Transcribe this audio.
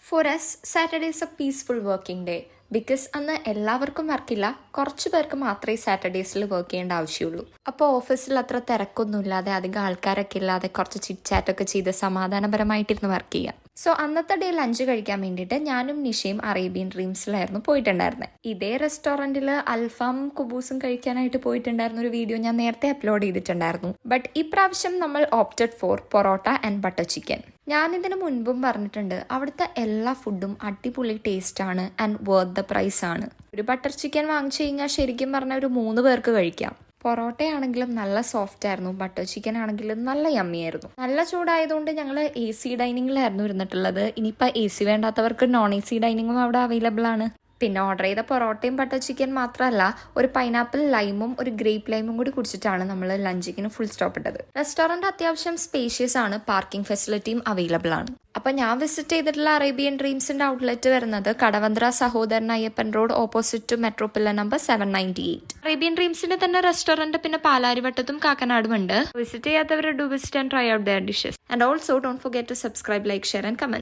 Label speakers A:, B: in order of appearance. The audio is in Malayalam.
A: For us, Saturday is a peaceful working day because അന്ന് എല്ലാവർക്കും വർക്കില്ല, കുറച്ച് പേർക്ക് മാത്രമേ സാറ്റർഡേസിൽ വർക്ക് ചെയ്യേണ്ട ആവശ്യമുള്ളൂ. അപ്പോൾ ഓഫീസിൽ അത്ര തിരക്കൊന്നും ഇല്ലാതെ അധികം ആൾക്കാരൊക്കെ ഇല്ലാതെ കുറച്ച് ചിറ്റ്ചാറ്റൊക്കെ ചെയ്ത് സമാധാനപരമായിട്ടിരുന്ന് വർക്ക് ചെയ്യാം. സോ അന്നത്തെ ഡേ ലഞ്ച് കഴിക്കാൻ വേണ്ടിയിട്ട് ഞാനും നിഷയും അറേബ്യൻ ഡ്രീംസിലായിരുന്നു പോയിട്ടുണ്ടായിരുന്നത്. ഇതേ റെസ്റ്റോറൻറ്റിൽ അൽഫാം കുബൂസും കഴിക്കാനായിട്ട് പോയിട്ടുണ്ടായിരുന്ന ഒരു വീഡിയോ ഞാൻ നേരത്തെ അപ്ലോഡ് ചെയ്തിട്ടുണ്ടായിരുന്നു. ബട്ട് ഇപ്രാവശ്യം നമ്മൾ opted for parotta and butter chicken. ഞാനിതിന് മുൻപും പറഞ്ഞിട്ടുണ്ട്, അവിടുത്തെ എല്ലാ ഫുഡും അടിപൊളി ടേസ്റ്റാണ് ആൻഡ് വർത്ത് ദ പ്രൈസ് ആണ്. ഒരു ബട്ടർ ചിക്കൻ വാങ്ങിച്ചു കഴിഞ്ഞാൽ ശരിക്കും പറഞ്ഞാൽ ഒരു 3 പേർക്ക് കഴിക്കാം. പൊറോട്ടയാണെങ്കിലും നല്ല സോഫ്റ്റ് ആയിരുന്നു, ബട്ടർ ചിക്കൻ ആണെങ്കിലും നല്ല യമ്മിയായിരുന്നു. നല്ല ചൂടായതുകൊണ്ട് ഞങ്ങൾ AC ഡൈനിങ്ങിലായിരുന്നു ഇരുന്നിട്ടുള്ളത്. ഇനിയിപ്പോൾ AC വേണ്ടാത്തവർക്ക് നോൺ AC ഡൈനിങ്ങും അവിടെ അവൈലബിൾ ആണ്. പിന്നെ ഓർഡർ ചെയ്ത പൊറോട്ടയും ബട്ടർ ചിക്കൻ മാത്രമല്ല, ഒരു പൈനാപ്പിൾ ലൈമും ഒരു ഗ്രേപ്പ് ലൈമും കൂടി കുടിച്ചിട്ടാണ് നമ്മൾ ലഞ്ചിങ്ങിന് ഫുൾ സ്റ്റോപ്പ് ഇട്ടത്. റെസ്റ്റോറൻറ്റ് അത്യാവശ്യം സ്പേഷ്യസ് ആണ്, പാർക്കിംഗ് ഫെസിലിറ്റിയും അവൈലബിൾ ആണ്. അപ്പം ഞാൻ വിസിറ്റ് ചെയ്തിട്ടുള്ള അറേബ്യൻ ഡ്രീംസിന്റെ ഔട്ട്ലെറ്റ് വരുന്നത് Kadavanthra Sahodaran Ayyappan road opposite to metro pillar number 798. Arabian ഡ്രീംസിന്റെ തന്നെ റെസ്റ്റോറന്റ് പിന്നെ പാലാരിവട്ടത്തും കാക്കനാടും ഉണ്ട്. വിസിറ്റ് ചെയ്യാത്തവർ do visit and try out their dishes. And also don't forget to subscribe, like, share and comment.